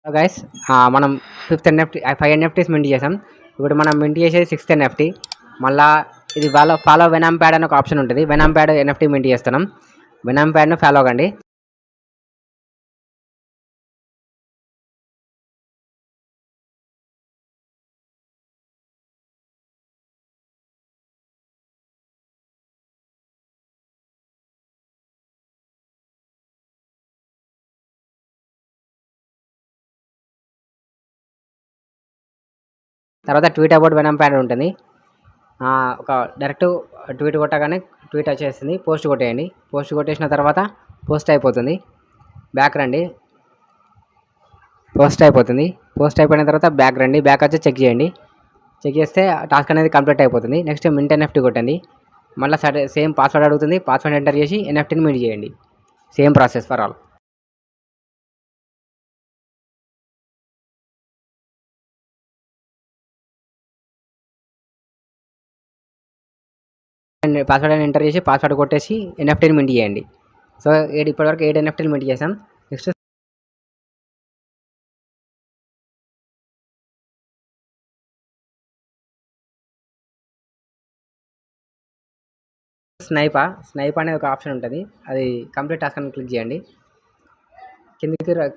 Hello guys, మనం fifth NFT 5 NFTs mint చేసాం. ఇప్పుడు మనం మింట్ చేసేది 6th ఎన్ఎఫ్టీ. మళ్ళీ ఇది ఫాలో వెనమ్ ప్యాడ్ అని ఒక ఆప్షన్ ఉంటుంది. వెనమ్ ప్యాడ్ ఎన్ఎఫ్టీ మింట్ చేస్తున్నాం. వెనమ్ ప్యాడ్ను ఫాలో అవ్వండి. తర్వాత ట్వీట్ అబౌట్ వెనమ్ ప్యాడ్ ఉంటుంది. ఒక డైరెక్ట్ ట్వీట్ కొట్టగానే ట్వీట్ వచ్చేస్తుంది. పోస్ట్ కొట్టేయండి. పోస్ట్ కొట్టేసిన తర్వాత పోస్ట్ అయిపోతుంది. బ్యాక్ రండి. పోస్ట్ అయిపోతుంది. పోస్ట్ అయిపోయిన తర్వాత బ్యాక్ రండి. బ్యాక్ వచ్చి చెక్ చేయండి. చెక్ చేస్తే టాస్క్ అనేది కంప్లీట్ అయిపోతుంది. నెక్స్ట్ మింట్ ఎన్ఎఫ్టీ కొట్టండి. మళ్ళీ సేమ్ పాస్వర్డ్ అడుగుతుంది. పాస్వర్డ్ ఎంటర్ చేసి ఎన్ఎఫ్టీని మింట్ చేయండి. Same process for all. Password అని ఎంటర్ చేసి పాస్వర్డ్ కొట్టేసి ఎన్ఎఫ్టీని మింట్ చేయండి. సో ఇప్పటివరకు 8 ఎన్ఎఫ్టీలు మింట్ చేసాం. నెక్స్ట్ స్నైప్ అనేది ఒక ఆప్షన్ ఉంటుంది. అది కంప్లీట్ టాస్క్ అని క్లిక్ చేయండి.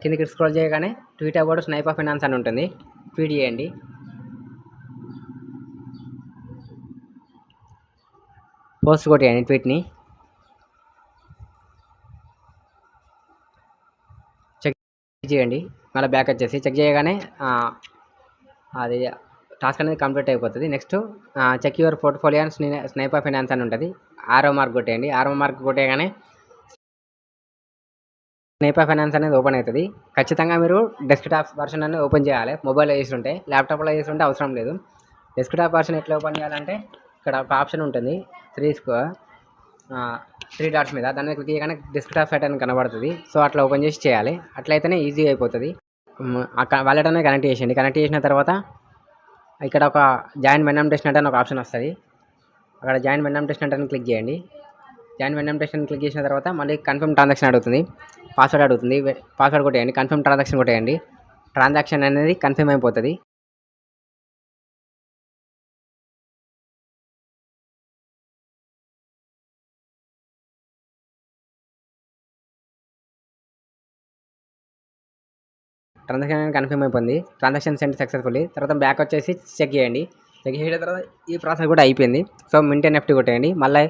కిందికి స్క్రోల్ చేయగానే tweet about snipe of finance అని ఉంటుంది. ట్వీట్ చేయండి. పోస్ట్ కొట్టేయండి. ట్వీట్ని చెక్ చేయండి. మళ్ళీ బ్యాక్ వచ్చేసి చెక్ చేయగానే అది టాస్క్ అనేది కంప్లీట్ అయిపోతుంది. Next check your portfolio and snipe of finance అని ఉంటుంది. ఆరో మార్క్ కొట్టేయండి. ఆరో మార్క్ కొట్టేయగానే స్నైప్ ఆఫ్ ఫైనాన్స్ అనేది ఓపెన్ అవుతుంది. ఖచ్చితంగా మీరు డెస్క్టాప్ వర్షన్ అనేది ఓపెన్ చేయాలి. మొబైల్లో చేస్తుంటే, ల్యాప్టాప్లో చేస్తుంటే అవసరం లేదు. డెస్క్టాప్ వర్షన్ ఎట్లా ఓపెన్ చేయాలంటే ఇక్కడ ఒక ఆప్షన్ ఉంటుంది. 3 డాట్స్ మీద దాన్ని క్లిక్ చేయగానే డెస్క్టాప్ సైట్ అని కనబడుతుంది. సో అట్లా ఓపెన్ చేసి చేయాలి. అట్లయితేనే ఈజీ అయిపోతుంది. వాలెట్ అనేది కనెక్ట్ చేసేయండి. కనెక్ట్ చేసిన తర్వాత ఇక్కడ ఒక జాయిన్ వెనమ్ టెస్ట్నెట్ అని ఒక ఆప్షన్ వస్తుంది. అక్కడ జాయిన్ వెనమ్ టెస్ట్నెట్ అని క్లిక్ చేయండి. జాయిన్ వెనమ్ టెస్ట్నెట్ క్లిక్ చేసిన తర్వాత మళ్ళీ కన్ఫర్మ్ ట్రాన్సాక్షన్ అడుగుతుంది. పాస్వర్డ్ అడుగుతుంది. పాస్వర్డ్ కొట్టేయండి. కన్ఫర్మ్ ట్రాన్సాక్షన్ కొట్టేయండి. ట్రాన్సాక్షన్ అనేది కన్ఫర్మ్ అయిపోతుంది. ట్రాన్సాక్షన్ అనేది కన్ఫర్మ్ అయిపోయింది. Transaction send successfully. తర్వాత బ్యాక్ వచ్చేసి చెక్ చేయండి. చెక్ చేసిన తర్వాత ఈ ప్రాసెస్ కూడా అయిపోయింది. సో మింట్ ఎన్ఎఫ్టీ కొట్టేయండి. మళ్ళీ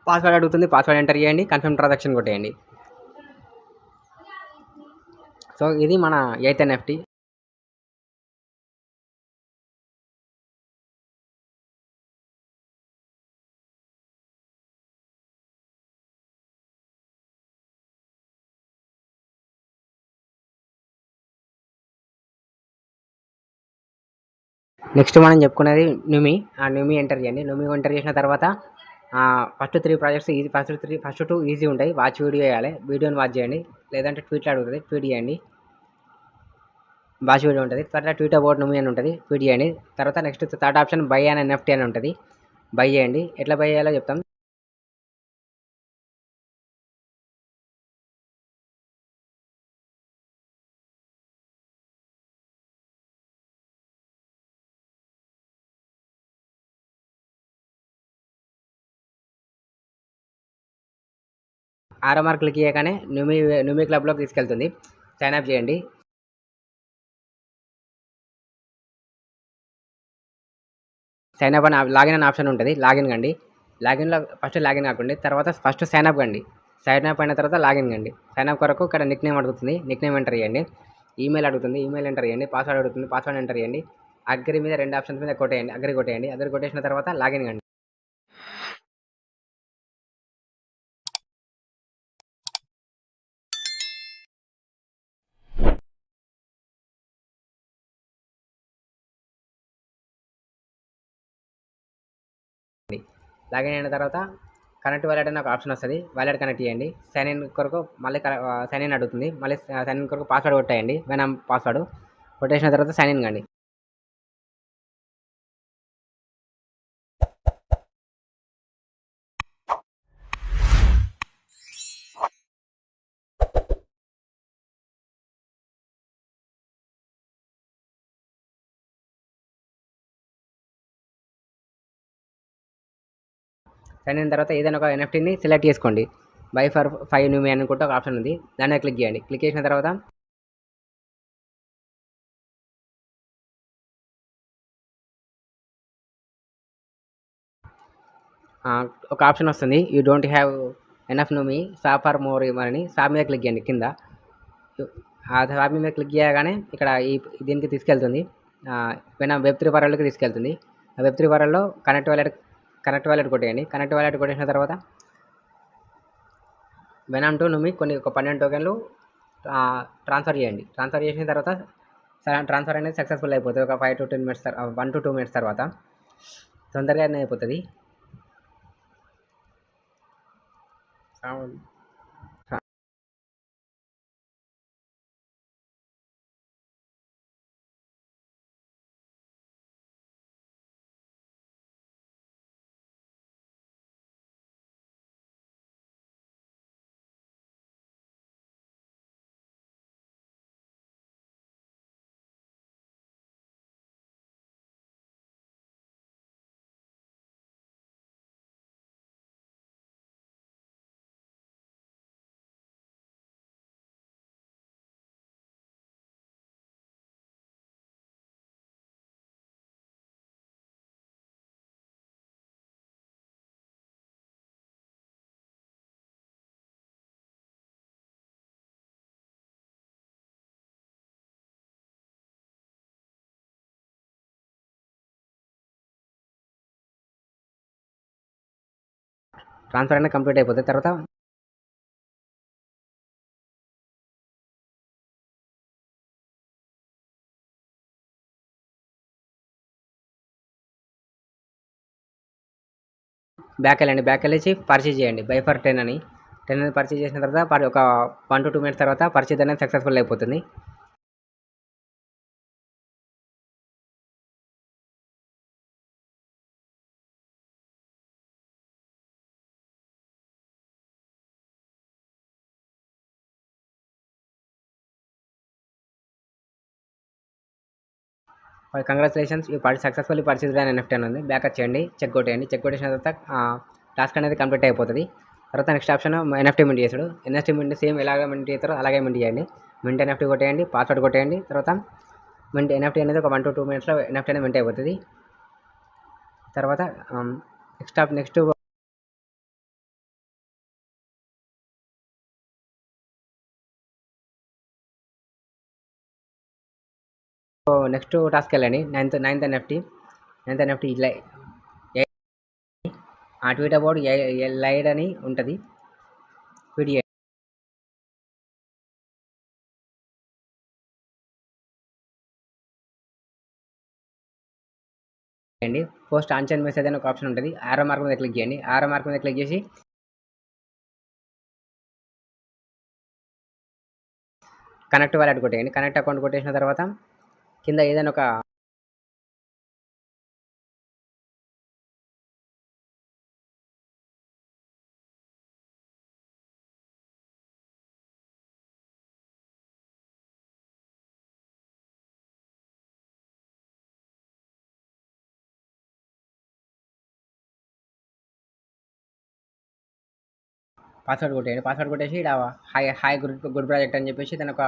పాస్వర్డ్ అడుగుతుంది. పాస్వర్డ్ ఎంటర్ చేయండి. కన్ఫర్మ్ ట్రాన్సాక్షన్ కొట్టేయండి. సో ఇది మన 8th ఎన్ఎఫ్టీ. నెక్స్ట్ మనం చెప్పుకునేది న్యూమి. ఆ న్యూమి ఎంటర్ చేయండి. న్యూమి ఎంటర్ చేసిన తర్వాత first 3 projects easy. First 2 easy ఉంటాయి. వాచ్ వీడియో వేయాలి. వీడియోని వాచ్ చేయండి. లేదంటే ట్వీట్లో అడుగుతుంది. ట్వీట్ చేయండి. వాచ్ వీడియో ఉంటుంది. తర్వాత ట్వీట్ అబౌట్ న్యూమి అని ఉంటుంది. ట్వీట్ చేయండి. తర్వాత next third option by and NFT అని ఉంటుంది. బై చేయండి. ఎట్లా బై చేయాలో చెప్తాం. ఆరో మార్క్ క్లిక్ చేయగానే న్యూమి క్లబ్లోకి తీసుకెళ్తుంది. సైన్ అప్ చేయండి. సైన్ అప్ అని లాగిన్ అనే ఆప్షన్ ఉంటుంది. లాగిన్ కండి. లాగిన్లో ఫస్ట్ లాగిన్ కాకండి. తర్వాత ఫస్ట్ సైన్ అప్ కండి. సైన్ అప్ అయిన తర్వాత లాగిన్ కండి. సైన్ అప్ కొరకు ఇక్కడ నిక్ నేమ్ అడుగుతుంది. నిక్ నేమ్ ఎంటర్ చేయండి. ఈమెయిల్ అడుగుతుంది. ఈమెయిల్ ఎంటర్ చేయండి. పాస్వర్డ్ అడుగుతుంది. పాస్వర్డ్ ఎంటర్ చేయండి. అగ్రి మీద 2 ఆప్షన్స్ మీద కొట్టేయండి. అగ్రి కొట్టేయండి. అగ్రి కొట్టేసిన తర్వాత లాగిన్ కండి. లాగిన్ అయిన తర్వాత కనెక్ట్ వాలెట్ అని ఒక ఆప్షన్ వస్తుంది. వాలెట్ కనెక్ట్ చేయండి. సైన్ ఇన్ కొరకు మళ్ళీ సైన్ ఇన్ అడుగుతుంది. మళ్ళీ సైన్ ఇన్ కొరకు పాస్వర్డ్ కొట్టేయండి. వెనమ్ పాస్వర్డ్ కొట్టేసిన తర్వాత సైన్ ఇన్ కండి. సైన్ అయిన తర్వాత ఏదైనా ఒక ఎన్ఎఫ్టీని సెలెక్ట్ చేసుకోండి. బై ఫర్ 5 న్యూమి అనుకుంటే ఒక ఆప్షన్ ఉంది. దాని మీద క్లిక్ చేయండి. క్లిక్ చేసిన తర్వాత ఒక ఆప్షన్ వస్తుంది. You don't have enough Numi swap for more అని స్వాప్ మీద క్లిక్ చేయండి కింద. ఆ స్వాప్ మీద క్లిక్ చేయగానే ఇక్కడ దీనికి తీసుకెళ్తుంది. వెబ్3 వరల్డ్కి తీసుకెళ్తుంది. ఆ వెబ్3 వరల్డ్లో కనెక్ట్ వాలెట్ కొట్టేయండి. కనెక్ట్ వాలెట్ కొట్టేసిన తర్వాత వెనమ్ టు న్యూమి ఒక 12 టోకెన్లు ట్రాన్స్ఫర్ చేయండి. ట్రాన్స్ఫర్ చేసిన తర్వాత ట్రాన్స్ఫర్ అనేది సక్సెస్ఫుల్ అయిపోతుంది. ఒక 5 to 10 minutes 1 to 2 minutes తర్వాత తొందరగానే అయిపోతుంది. ట్రాన్స్ఫర్ అనేది కంప్లీట్ అయిపోతుంది. తర్వాత బ్యాక్ వెళ్ళండి. బ్యాక్ వెళ్ళేసి పర్చేజ్ చేయండి. బై ఫర్ 10 అని 10 అని పర్చేజ్ చేసిన తర్వాత ఒక 1 to 2 minutes తర్వాత పర్చేజ్ అనేది సక్సెస్ఫుల్ అయిపోతుంది. కంగ్రాచులేషన్స్ యూ సక్సెస్ఫుల్లీ పర్చేజ్డ్ అని ఎన్ఎఫ్టీ అని ఉంది. బ్యాక్ వచ్చేయండి. చెక్ కొట్టేయండి. చెక్ కొట్టేసిన తర్వాత టాస్క్ అనేది కంప్లీట్ అయిపోతుంది. తర్వాత నెక్స్ట్ ఆప్షన్ ఎన్ఎఫ్టీ మింట్ చేసుడు. ఎన్ఎఫ్టీ మింట్ సేమ్ ఎలాగ మింట్ చేస్తారో అలాగే మింట్ చేయండి. మింట్ ఎన్ఎఫ్టీ కొట్టేయండి. పాస్వర్డ్ కొట్టేయండి. తర్వాత మింట్ ఎన్ఎఫ్టీ అనేది ఒక 1 to 2 minutesలో ఎన్ఎఫ్టీ అనేది మింట్ అయిపోతుంది. తర్వాత నెక్స్ట్ నెక్స్ట్ టాస్క్ వెళ్ళండి. నైన్త్ ఎన్ఎఫ్టీ ట్వీట్ అబౌట్ లైడ్ అని ఉంటుంది. ట్వీట్ చేయండి. పోస్ట్ ఆన్చైన్ మెసేజ్ అని ఒక ఆప్షన్ ఉంటుంది. ఆరో మార్క్ మీద క్లిక్ చేయండి. ఆరో మార్క్ మీద క్లిక్ చేసి కనెక్ట్ వాలెట్ కొట్టేయండి. కనెక్ట్ అకౌంట్ కొట్టేసిన తర్వాత కింద ఏదైనా ఒక పాస్వర్డ్ కొట్టేయండి. పాస్వర్డ్ కొట్టేసి ఇక్కడ హాయ్ గుడ్ ప్రాజెక్ట్ అని చెప్పేసి దాని ఒక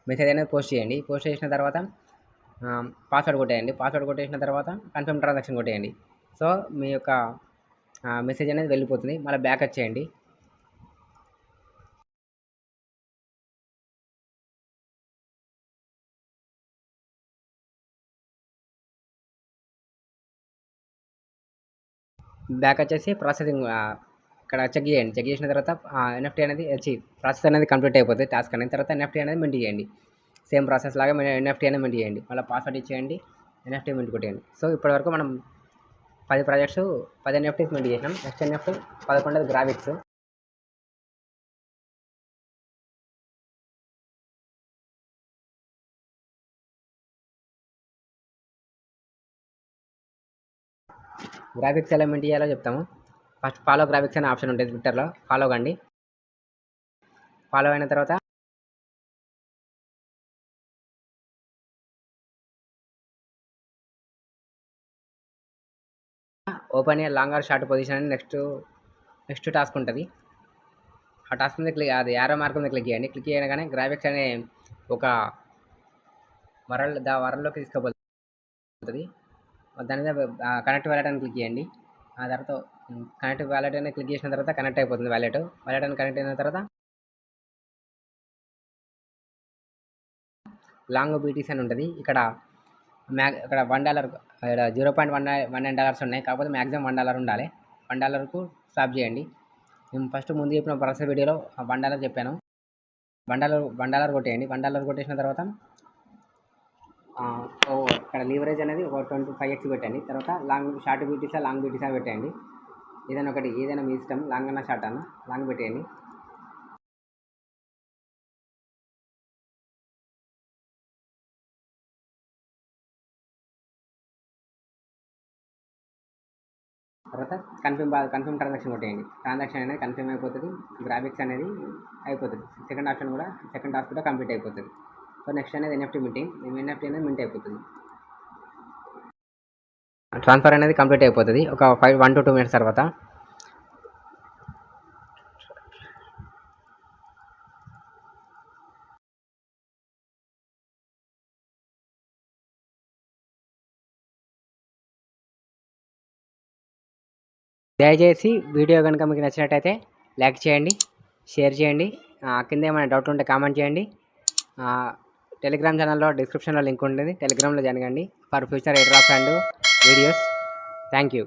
మెసేజ్ అనేది పోస్ట్ చేయండి. పోస్ట్ చేసిన తర్వాత పాస్వర్డ్ కొట్టేయండి. పాస్వర్డ్ కొట్టేసిన తర్వాత కన్ఫర్మ్ ట్రాన్సాక్షన్ కొట్టేయండి. సో మీ యొక్క మెసేజ్ అనేది వెళ్ళిపోతుంది. మళ్ళీ బ్యాక్ వచ్చేయండి. బ్యాక్ వచ్చేసి ప్రాసెసింగ్ ఇక్కడ చెక్ చేయండి. చెక్ చేసిన తర్వాత ఎన్ఎఫ్టీ అనేది ప్రాసెస్ అనేది కంప్లీట్ అయిపోతుంది. టాస్క్ అనేది తర్వాత ఎన్ఎఫ్టీ అనేది మింట్ చేయండి. సేమ్ ప్రాసెస్ లాగా ఎన్ఎఫ్టీ అనేది మింట్ చేయండి. మళ్ళీ పాస్వర్డ్ ఇచ్చేయండి. ఎన్ఎఫ్టీ మింట్ కొట్టేయండి. సో ఇప్పటివరకు మనం 10 ప్రాజెక్ట్స్ 10 ఎన్ఎఫ్టీస్ మింట్ చేసినాం. Next NFT 11 graphics. గ్రాఫిక్స్ ఎలా మింట్ చేయాలో చెప్తాము. ఫస్ట్ ఫాలో గ్రాఫిక్స్ అనే ఆప్షన్ ఉంటుంది ట్విట్టర్లో. ఫాలో కండి. ఫాలో అయిన తర్వాత open a long or short position అని నెక్స్ట్ నెక్స్ట్ టాస్క్ ఉంటుంది. ఆ టాస్క్ మీద అది యారో మార్క్ మీద క్లిక్ చేయండి. క్లిక్ చేయగానే గ్రాఫిక్స్ అనే ఒక వరల్డ్లోకి తీసుకుపోతుంది. దాని మీద కనెక్ట్ వ్యాలెట్ అని క్లిక్ చేయండి. ఆ తర్వాత కనెక్ట్ వ్యాలెట్ అని క్లిక్ చేసిన తర్వాత కనెక్ట్ అయిపోతుంది. వ్యాలెట్ అని కనెక్ట్ అయిన తర్వాత లాంగ్ బీటీసీ అని ఉంటుంది. ఇక్కడ ఇక్కడ $1 ఇక్కడ $0.19 ఉన్నాయి. కాకపోతే మ్యాక్సిమం $1 ఉండాలి. $1కు స్వాప్ చేయండి. నేను ఫస్ట్ ముందు చెప్పిన ప్రాసెస్ వీడియోలో $1 చెప్పాను. $1 కొట్టేయండి. $1 కొట్టేసిన తర్వాత ఇక్కడ లీవరేజ్ అనేది ఒక 25x పెట్టండి. తర్వాత షార్ట్ బీటీసా లాంగ్ బీటీసా పెట్టండి. ఏదైనా మీ ఇష్టం, లాంగ్ అన్న షార్ట్ అన్న లాంగ్ పెట్టేయండి. తర్వాత కన్ఫర్మ్ ట్రాన్సాక్షన్ కొట్టేయండి. ట్రాన్సాక్షన్ అనేది కన్ఫర్మ్ అయిపోతుంది. గ్రాఫిక్స్ అనేది అయిపోతుంది. సెకండ్ టాస్క్ కూడా కంప్లీట్ అయిపోతుంది. సో నెక్స్ట్ అనేది ఎన్ఎఫ్టీ ఎన్ఎఫ్టీ అనేది మింట్ అయిపోతుంది. ట్రాన్స్ఫర్ అనేది కంప్లీట్ అయిపోతుంది ఒక 1 to 2 minutes తర్వాత. దయచేసి వీడియో కనుక మీకు నచ్చినట్టయితే లైక్ చేయండి, షేర్ చేయండి. కింద ఏమైనా డౌట్ ఉంటే కామెంట్ చేయండి. టెలిగ్రామ్ ఛానల్లో డిస్క్రిప్షన్లో లింక్ ఉంటుంది. టెలిగ్రామ్లో జాయిన్ కండి for future air drops and videos. Thank you.